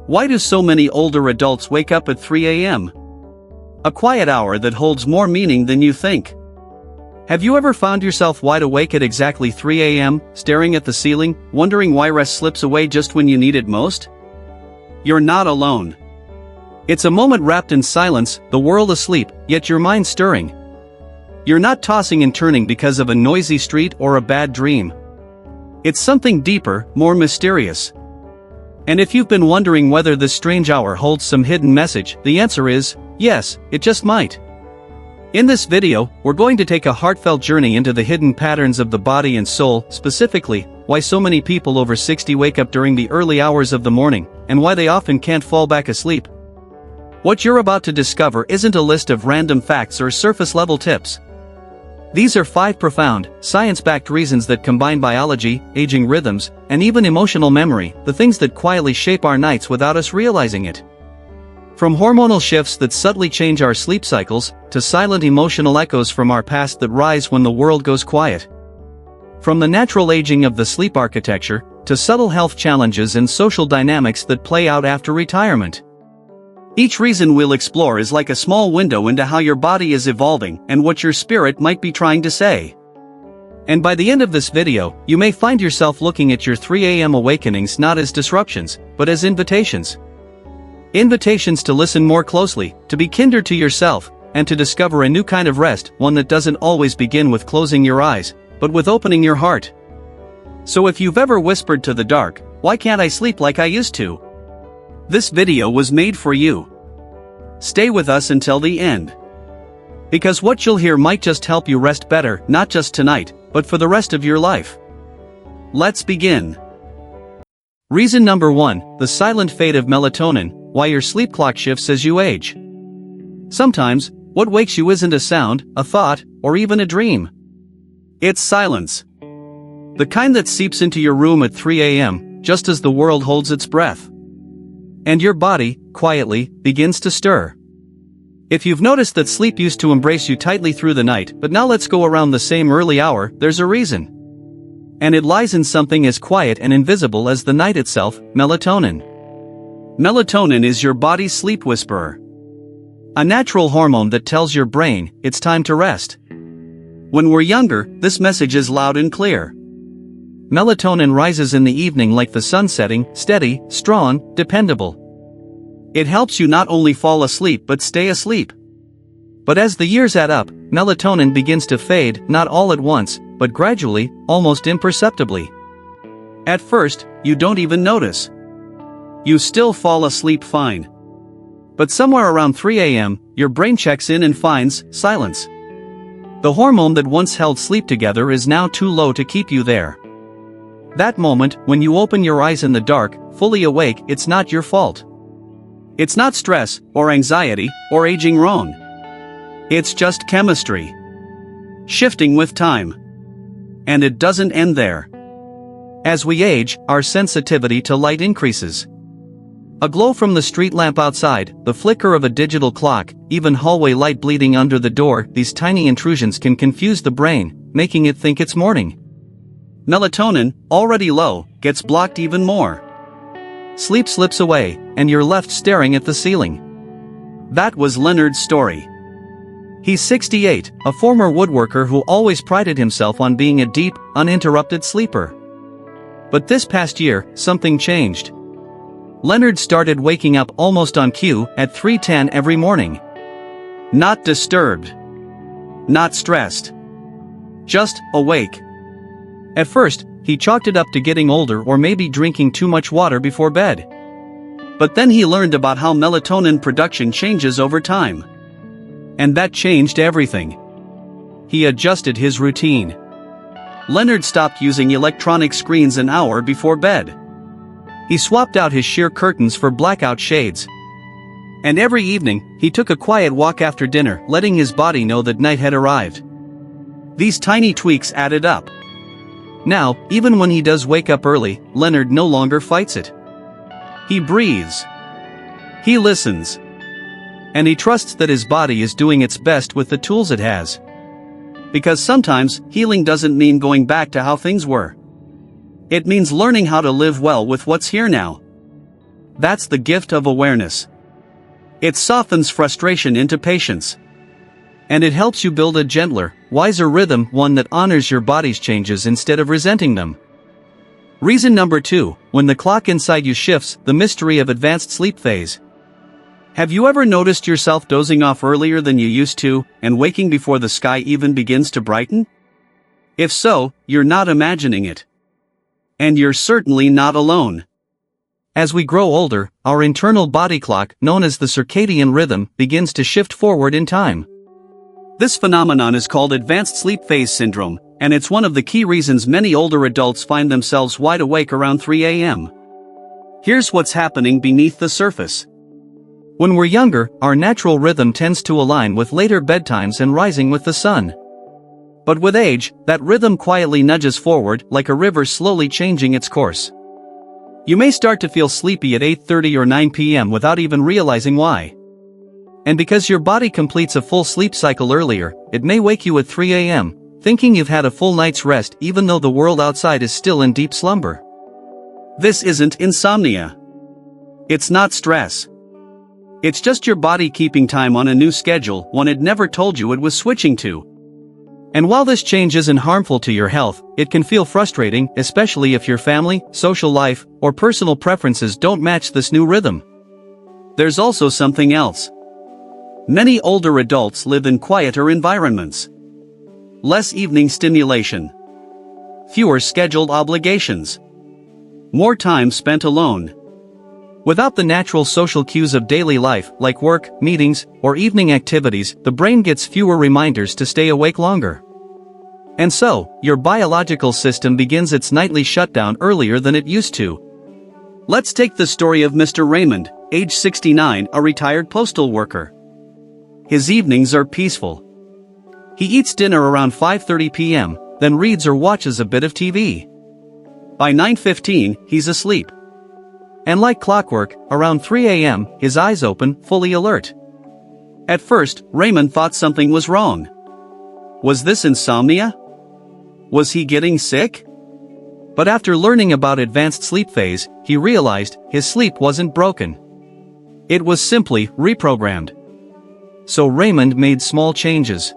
Why do so many older adults wake up at 3 a.m.? A quiet hour that holds more meaning than you think. Have you ever found yourself wide awake at exactly 3 a.m., staring at the ceiling, wondering why rest slips away just when you need it most? You're not alone. It's a moment wrapped in silence, the world asleep, yet your mind stirring. You're not tossing and turning because of a noisy street or a bad dream. It's something deeper, more mysterious. And if you've been wondering whether this strange hour holds some hidden message, the answer is, yes, it just might. In this video, we're going to take a heartfelt journey into the hidden patterns of the body and soul, specifically, why so many people over 60 wake up during the early hours of the morning, and why they often can't fall back asleep. What you're about to discover isn't a list of random facts or surface-level tips. These are 5 profound, science-backed reasons that combine biology, aging rhythms, and even emotional memory, the things that quietly shape our nights without us realizing it. From hormonal shifts that subtly change our sleep cycles, to silent emotional echoes from our past that rise when the world goes quiet. From the natural aging of the sleep architecture, to subtle health challenges and social dynamics that play out after retirement. Each reason we'll explore is like a small window into how your body is evolving and what your spirit might be trying to say. And by the end of this video, you may find yourself looking at your 3 a.m. awakenings not as disruptions, but as invitations. Invitations to listen more closely, to be kinder to yourself, and to discover a new kind of rest, one that doesn't always begin with closing your eyes, but with opening your heart. So if you've ever whispered to the dark, "Why can't I sleep like I used to?" This video was made for you. Stay with us until the end. Because what you'll hear might just help you rest better, not just tonight, but for the rest of your life. Let's begin. Reason number 1, the silent fade of melatonin, why your sleep clock shifts as you age. Sometimes, what wakes you isn't a sound, a thought, or even a dream. It's silence. The kind that seeps into your room at 3 a.m., just as the world holds its breath. And your body, quietly, begins to stir. If you've noticed that sleep used to embrace you tightly through the night, but now let's go around the same early hour, there's a reason. And it lies in something as quiet and invisible as the night itself, melatonin. Melatonin is your body's sleep whisperer. A natural hormone that tells your brain, it's time to rest. When we're younger, this message is loud and clear. Melatonin rises in the evening like the sun setting, steady, strong, dependable. It helps you not only fall asleep but stay asleep. But as the years add up, melatonin begins to fade, not all at once, but gradually, almost imperceptibly. At first, you don't even notice. You still fall asleep fine. But somewhere around 3 a.m., your brain checks in and finds silence. The hormone that once held sleep together is now too low to keep you there. That moment, when you open your eyes in the dark, fully awake, it's not your fault. It's not stress, or anxiety, or aging wrong. It's just chemistry. Shifting with time. And it doesn't end there. As we age, our sensitivity to light increases. A glow from the street lamp outside, the flicker of a digital clock, even hallway light bleeding under the door, these tiny intrusions can confuse the brain, making it think it's morning. Melatonin, already low, gets blocked even more. Sleep slips away, and you're left staring at the ceiling. That was Leonard's story. He's 68, a former woodworker who always prided himself on being a deep, uninterrupted sleeper. But this past year, something changed. Leonard started waking up almost on cue, at 3:10 every morning. Not disturbed. Not stressed. Just awake. At first, he chalked it up to getting older or maybe drinking too much water before bed. But then he learned about how melatonin production changes over time. And that changed everything. He adjusted his routine. Leonard stopped using electronic screens an hour before bed. He swapped out his sheer curtains for blackout shades. And every evening, he took a quiet walk after dinner, letting his body know that night had arrived. These tiny tweaks added up. Now, even when he does wake up early, Leonard no longer fights it. He breathes. He listens. And he trusts that his body is doing its best with the tools it has. Because sometimes, healing doesn't mean going back to how things were. It means learning how to live well with what's here now. That's the gift of awareness. It softens frustration into patience. And it helps you build a gentler, wiser rhythm, one that honors your body's changes instead of resenting them. Reason number 2, when the clock inside you shifts, the mystery of advanced sleep phase. Have you ever noticed yourself dozing off earlier than you used to, and waking before the sky even begins to brighten? If so, you're not imagining it. And you're certainly not alone. As we grow older, our internal body clock, known as the circadian rhythm, begins to shift forward in time. This phenomenon is called advanced sleep phase syndrome, and it's one of the key reasons many older adults find themselves wide awake around 3 a.m. Here's what's happening beneath the surface. When we're younger, our natural rhythm tends to align with later bedtimes and rising with the sun. But with age, that rhythm quietly nudges forward, like a river slowly changing its course. You may start to feel sleepy at 8:30 or 9 p.m. without even realizing why. And because your body completes a full sleep cycle earlier, it may wake you at 3 a.m., thinking you've had a full night's rest even though the world outside is still in deep slumber. This isn't insomnia. It's not stress. It's just your body keeping time on a new schedule, one it never told you it was switching to. And while this change isn't harmful to your health, it can feel frustrating, especially if your family, social life, or personal preferences don't match this new rhythm. There's also something else. Many older adults live in quieter environments. Less evening stimulation. Fewer scheduled obligations. More time spent alone. Without the natural social cues of daily life, like work, meetings, or evening activities, the brain gets fewer reminders to stay awake longer. And so, your biological system begins its nightly shutdown earlier than it used to. Let's take the story of Mr. Raymond, age 69, a retired postal worker. His evenings are peaceful. He eats dinner around 5:30 p.m., then reads or watches a bit of TV. By 9:15, he's asleep. And like clockwork, around 3 a.m., his eyes open, fully alert. At first, Raymond thought something was wrong. Was this insomnia? Was he getting sick? But after learning about advanced sleep phase, he realized his sleep wasn't broken. It was simply reprogrammed. So Raymond made small changes.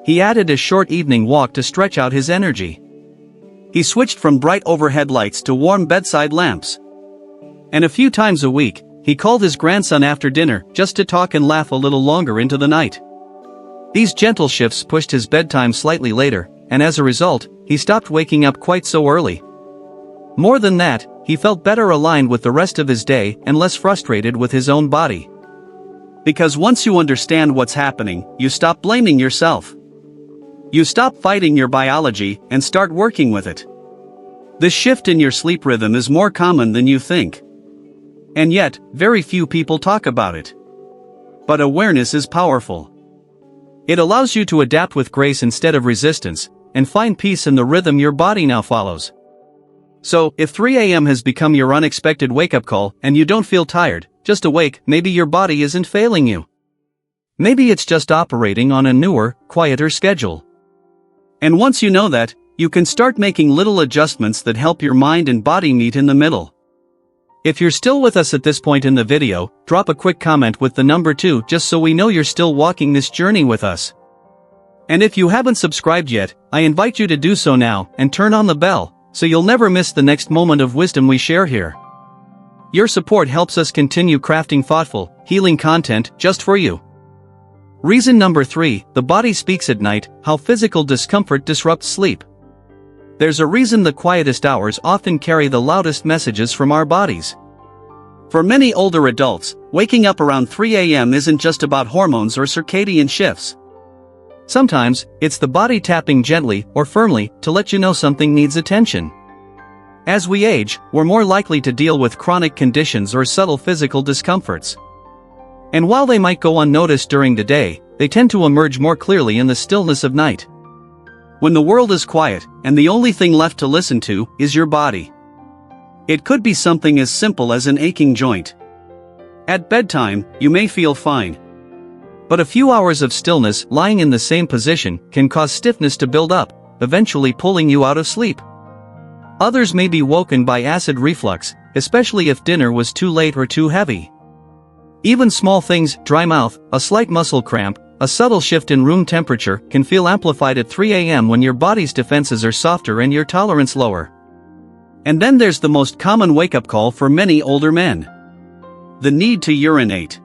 He added a short evening walk to stretch out his energy. He switched from bright overhead lights to warm bedside lamps. And a few times a week, he called his grandson after dinner just to talk and laugh a little longer into the night. These gentle shifts pushed his bedtime slightly later, and as a result, he stopped waking up quite so early. More than that, he felt better aligned with the rest of his day and less frustrated with his own body. Because once you understand what's happening, you stop blaming yourself. You stop fighting your biology and start working with it. This shift in your sleep rhythm is more common than you think. And yet, very few people talk about it. But awareness is powerful. It allows you to adapt with grace instead of resistance, and find peace in the rhythm your body now follows. So, if 3 a.m. has become your unexpected wake-up call and you don't feel tired, just awake, maybe your body isn't failing you. Maybe it's just operating on a newer, quieter schedule. And once you know that, you can start making little adjustments that help your mind and body meet in the middle. If you're still with us at this point in the video, drop a quick comment with the number 2 just so we know you're still walking this journey with us. And if you haven't subscribed yet, I invite you to do so now and turn on the bell, so you'll never miss the next moment of wisdom we share here. Your support helps us continue crafting thoughtful, healing content just for you. Reason number 3, the body speaks at night, how physical discomfort disrupts sleep. There's a reason the quietest hours often carry the loudest messages from our bodies. For many older adults, waking up around 3 a.m. isn't just about hormones or circadian shifts. Sometimes, it's the body tapping gently or firmly to let you know something needs attention. As we age, we're more likely to deal with chronic conditions or subtle physical discomforts. And while they might go unnoticed during the day, they tend to emerge more clearly in the stillness of night. When the world is quiet, and the only thing left to listen to is your body. It could be something as simple as an aching joint. At bedtime, you may feel fine. But a few hours of stillness lying in the same position can cause stiffness to build up, eventually pulling you out of sleep. Others may be woken by acid reflux, especially if dinner was too late or too heavy. Even small things, dry mouth, a slight muscle cramp, a subtle shift in room temperature, can feel amplified at 3 a.m. when your body's defenses are softer and your tolerance lower. And then there's the most common wake-up call for many older men: the need to urinate.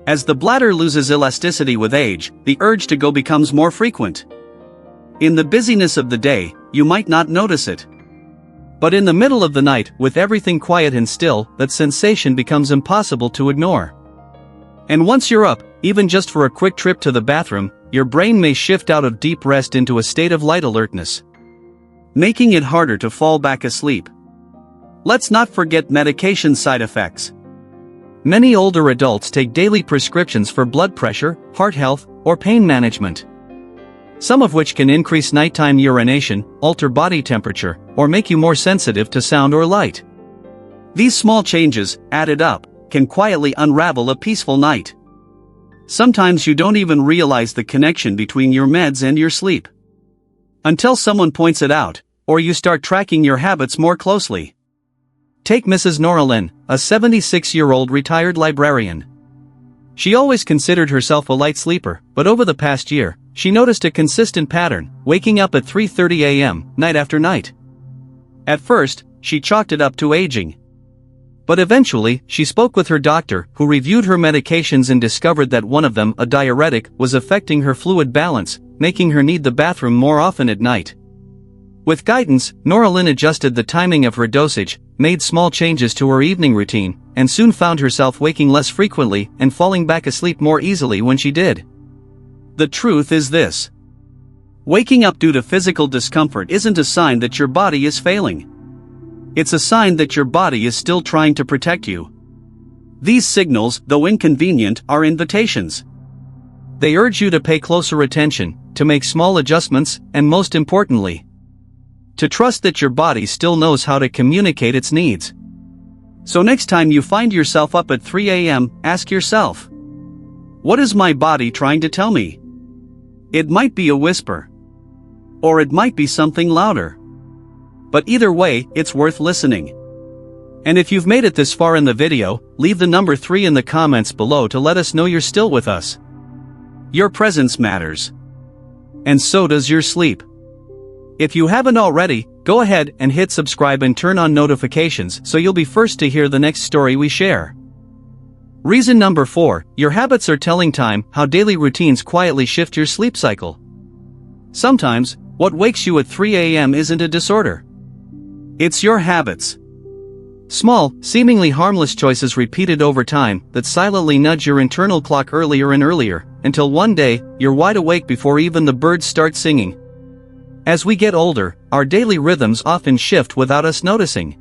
As the bladder loses elasticity with age, the urge to go becomes more frequent. In the busyness of the day, you might not notice it. But in the middle of the night, with everything quiet and still, that sensation becomes impossible to ignore. And once you're up, even just for a quick trip to the bathroom, your brain may shift out of deep rest into a state of light alertness, making it harder to fall back asleep. Let's not forget medication side effects. Many older adults take daily prescriptions for blood pressure, heart health, or pain management, some of which can increase nighttime urination, alter body temperature, or make you more sensitive to sound or light. These small changes, added up, can quietly unravel a peaceful night. Sometimes you don't even realize the connection between your meds and your sleep, until someone points it out, or you start tracking your habits more closely. Take Mrs. Noralyn, a 76-year-old retired librarian. She always considered herself a light sleeper, but over the past year, she noticed a consistent pattern, waking up at 3:30 a.m., night after night. At first, she chalked it up to aging. But eventually, she spoke with her doctor, who reviewed her medications and discovered that one of them, a diuretic, was affecting her fluid balance, making her need the bathroom more often at night. With guidance, Noralyn adjusted the timing of her dosage, made small changes to her evening routine, and soon found herself waking less frequently and falling back asleep more easily when she did. The truth is this: waking up due to physical discomfort isn't a sign that your body is failing. It's a sign that your body is still trying to protect you. These signals, though inconvenient, are invitations. They urge you to pay closer attention, to make small adjustments, and most importantly, to trust that your body still knows how to communicate its needs. So next time you find yourself up at 3 a.m., ask yourself, what is my body trying to tell me? It might be a whisper, or it might be something louder. But either way, it's worth listening. And if you've made it this far in the video, leave the number 3 in the comments below to let us know you're still with us. Your presence matters. And so does your sleep. If you haven't already, go ahead and hit subscribe and turn on notifications so you'll be first to hear the next story we share. Reason number 4, your habits are telling time how daily routines quietly shift your sleep cycle. Sometimes, what wakes you at 3 a.m. isn't a disorder. It's your habits. Small, seemingly harmless choices repeated over time that silently nudge your internal clock earlier and earlier, until one day, you're wide awake before even the birds start singing. As we get older, our daily rhythms often shift without us noticing.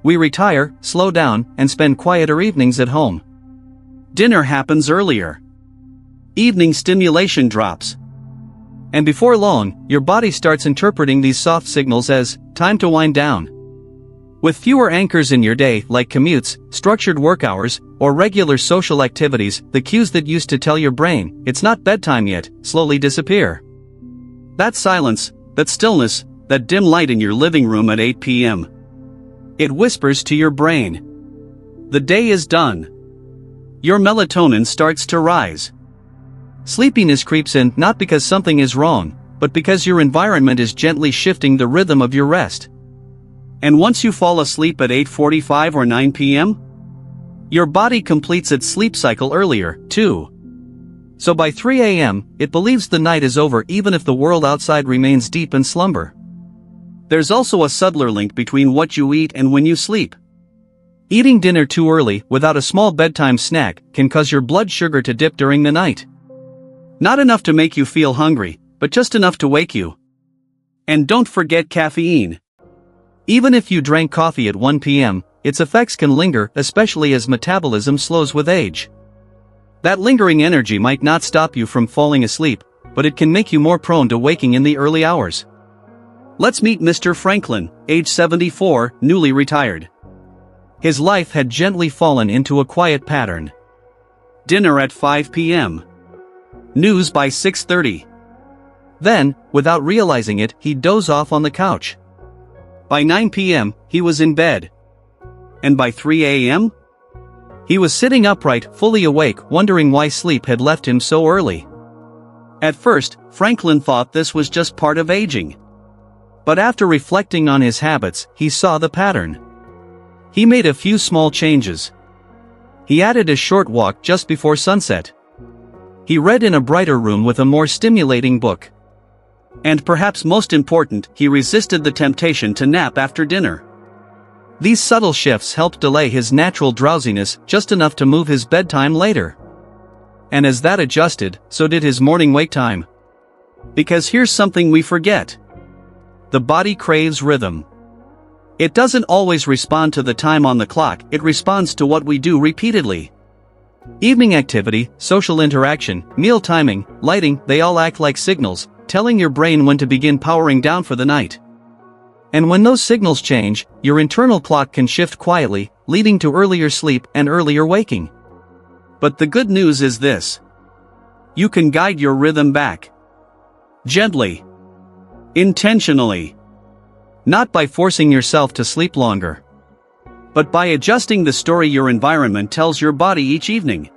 We retire, slow down, and spend quieter evenings at home. Dinner happens earlier. Evening stimulation drops. And before long, your body starts interpreting these soft signals as time to wind down. With fewer anchors in your day, like commutes, structured work hours, or regular social activities, the cues that used to tell your brain, it's not bedtime yet, slowly disappear. That silence, that stillness, that dim light in your living room at 8 p.m. It whispers to your brain, the day is done. Your melatonin starts to rise. Sleepiness creeps in not because something is wrong, but because your environment is gently shifting the rhythm of your rest. And once you fall asleep at 8:45 or 9 p.m., your body completes its sleep cycle earlier, too. So by 3 a.m., it believes the night is over even if the world outside remains deep in slumber. There's also a subtler link between what you eat and when you sleep. Eating dinner too early, without a small bedtime snack, can cause your blood sugar to dip during the night. Not enough to make you feel hungry, but just enough to wake you. And don't forget caffeine. Even if you drank coffee at 1 p.m., its effects can linger, especially as metabolism slows with age. That lingering energy might not stop you from falling asleep, but it can make you more prone to waking in the early hours. Let's meet Mr. Franklin, age 74, newly retired. His life had gently fallen into a quiet pattern. Dinner at 5 p.m. News by 6:30. Then, without realizing it, he'd doze off on the couch. By 9 p.m., he was in bed. And by 3 a.m.? He was sitting upright, fully awake, wondering why sleep had left him so early. At first, Franklin thought this was just part of aging. But after reflecting on his habits, he saw the pattern. He made a few small changes. He added a short walk just before sunset. He read in a brighter room with a more stimulating book. And perhaps most important, he resisted the temptation to nap after dinner. These subtle shifts helped delay his natural drowsiness just enough to move his bedtime later. And as that adjusted, so did his morning wake time. Because here's something we forget. The body craves rhythm. It doesn't always respond to the time on the clock, it responds to what we do repeatedly. Evening activity, social interaction, meal timing, lighting, they all act like signals, telling your brain when to begin powering down for the night. And when those signals change, your internal clock can shift quietly, leading to earlier sleep and earlier waking. But the good news is this. You can guide your rhythm back. Gently. Intentionally. Not by forcing yourself to sleep longer, but by adjusting the story your environment tells your body each evening.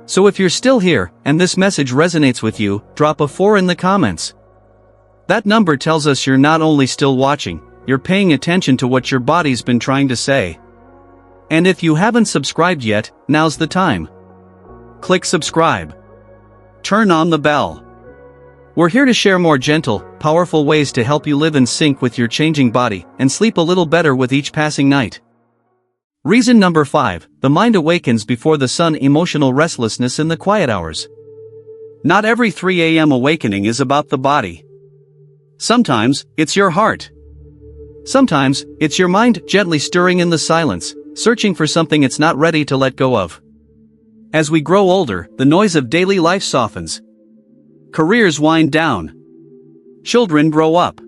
So if you're still here, and this message resonates with you, drop a 4 in the comments. That number tells us you're not only still watching, you're paying attention to what your body's been trying to say. And if you haven't subscribed yet, now's the time. Click subscribe. Turn on the bell. We're here to share more gentle, powerful ways to help you live in sync with your changing body and sleep a little better with each passing night. Reason number 5, the mind awakens before the sun. Emotional restlessness in the quiet hours. Not every 3 a.m. awakening is about the body. Sometimes, it's your heart. Sometimes, it's your mind gently stirring in the silence, searching for something it's not ready to let go of. As we grow older, the noise of daily life softens. Careers wind down. Children grow up.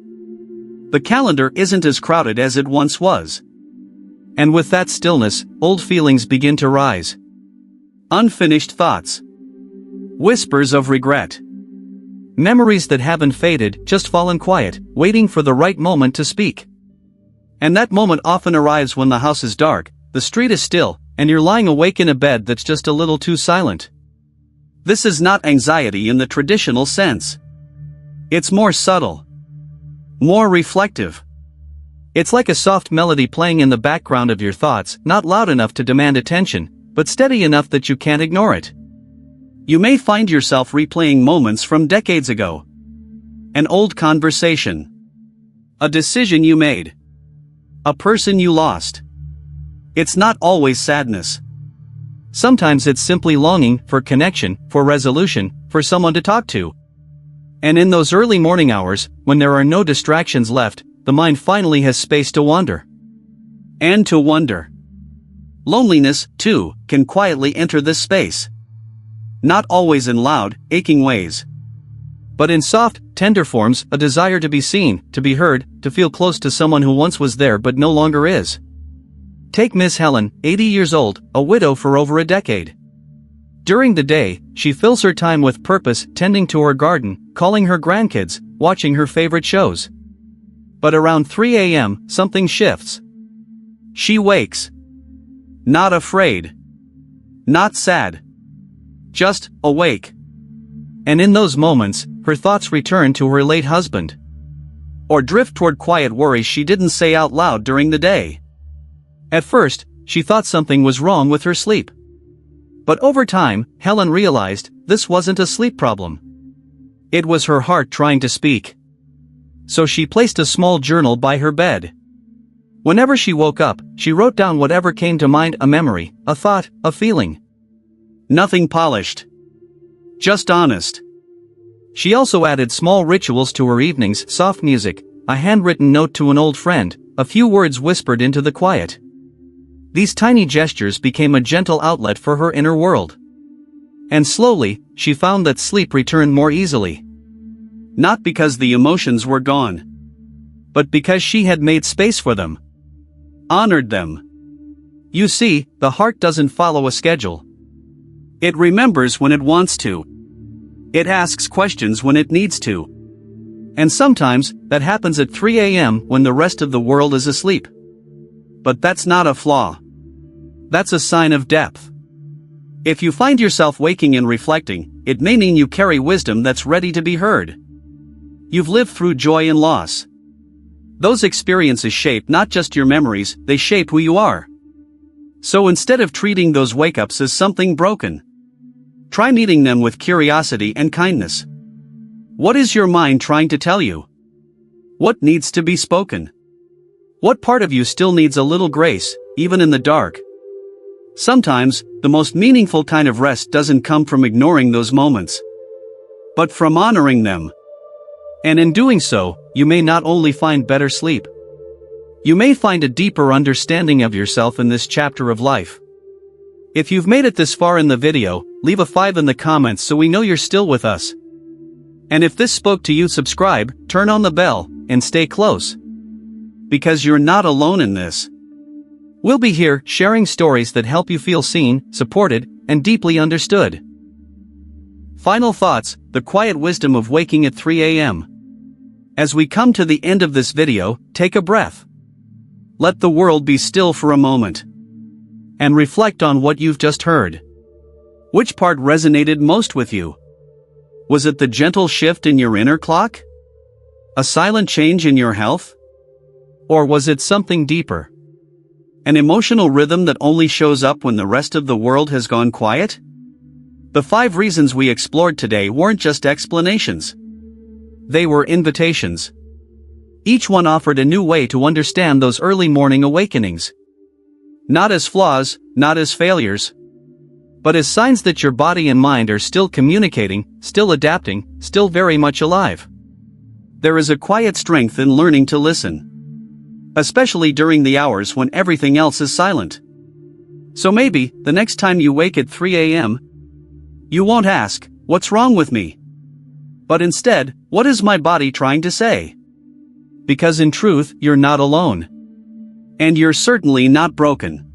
The calendar isn't as crowded as it once was. And with that stillness, old feelings begin to rise. Unfinished thoughts. Whispers of regret. Memories that haven't faded, just fallen quiet, waiting for the right moment to speak. And that moment often arrives when the house is dark, the street is still, and you're lying awake in a bed that's just a little too silent. This is not anxiety in the traditional sense. It's more subtle. More reflective. It's like a soft melody playing in the background of your thoughts, not loud enough to demand attention, but steady enough that you can't ignore it. You may find yourself replaying moments from decades ago. An old conversation. A decision you made. A person you lost. It's not always sadness. Sometimes it's simply longing for connection, for resolution, for someone to talk to. And in those early morning hours, when there are no distractions left, the mind finally has space to wander. And to wonder. Loneliness, too, can quietly enter this space. Not always in loud, aching ways. But in soft, tender forms, a desire to be seen, to be heard, to feel close to someone who once was there but no longer is. Take Miss Helen, 80 years old, a widow for over a decade. During the day, she fills her time with purpose, tending to her garden, calling her grandkids, watching her favorite shows. But around 3 a.m., something shifts. She wakes. Not afraid. Not sad. Just awake. And in those moments, her thoughts return to her late husband. Or drift toward quiet worries she didn't say out loud during the day. At first, she thought something was wrong with her sleep. But over time, Helen realized this wasn't a sleep problem. It was her heart trying to speak. So she placed a small journal by her bed. Whenever she woke up, she wrote down whatever came to mind, a memory, a thought, a feeling. Nothing polished. Just honest. She also added small rituals to her evenings, soft music, a handwritten note to an old friend, a few words whispered into the quiet. These tiny gestures became a gentle outlet for her inner world. And slowly, she found that sleep returned more easily. Not because the emotions were gone, but because she had made space for them. Honored them. You see, the heart doesn't follow a schedule. It remembers when it wants to. It asks questions when it needs to. And sometimes, that happens at 3 a.m. when the rest of the world is asleep. But that's not a flaw. That's a sign of depth. If you find yourself waking and reflecting, it may mean you carry wisdom that's ready to be heard. You've lived through joy and loss. Those experiences shape not just your memories, they shape who you are. So instead of treating those wake-ups as something broken, try meeting them with curiosity and kindness. What is your mind trying to tell you? What needs to be spoken? What part of you still needs a little grace, even in the dark? Sometimes, the most meaningful kind of rest doesn't come from ignoring those moments, but from honoring them. And in doing so, you may not only find better sleep, you may find a deeper understanding of yourself in this chapter of life. If you've made it this far in the video, leave a 5 in the comments so we know you're still with us. And if this spoke to you, subscribe, turn on the bell, and stay close. Because you're not alone in this. We'll be here, sharing stories that help you feel seen, supported, and deeply understood. Final thoughts, the quiet wisdom of waking at 3 a.m. As we come to the end of this video, take a breath. Let the world be still for a moment. And reflect on what you've just heard. Which part resonated most with you? Was it the gentle shift in your inner clock? A silent change in your health? Or was it something deeper? An emotional rhythm that only shows up when the rest of the world has gone quiet? The 5 reasons we explored today weren't just explanations. They were invitations. Each one offered a new way to understand those early morning awakenings. Not as flaws, not as failures, but as signs that your body and mind are still communicating, still adapting, still very much alive. There is a quiet strength in learning to listen, especially during the hours when everything else is silent. So maybe, the next time you wake at 3 a.m., you won't ask, "What's wrong with me?" But instead, "What is my body trying to say?" Because in truth, you're not alone. And you're certainly not broken.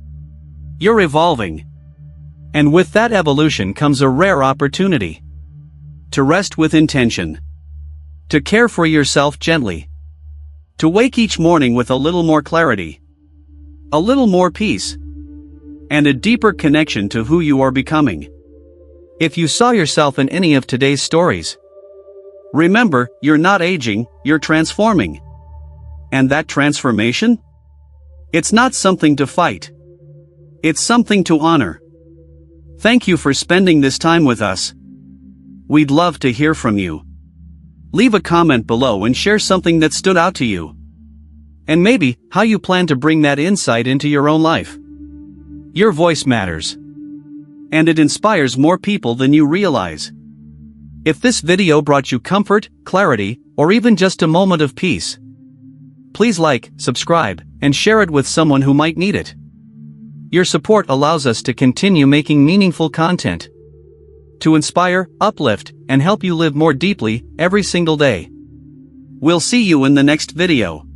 You're evolving. And with that evolution comes a rare opportunity. To rest with intention. To care for yourself gently. To wake each morning with a little more clarity. A little more peace. And a deeper connection to who you are becoming. If you saw yourself in any of today's stories, remember, you're not aging, you're transforming. And that transformation? It's not something to fight. It's something to honor. Thank you for spending this time with us. We'd love to hear from you. Leave a comment below and share something that stood out to you. And maybe, how you plan to bring that insight into your own life. Your voice matters. And it inspires more people than you realize. If this video brought you comfort, clarity, or even just a moment of peace, please like, subscribe, and share it with someone who might need it. Your support allows us to continue making meaningful content. To inspire, uplift, and help you live more deeply, every single day. We'll see you in the next video.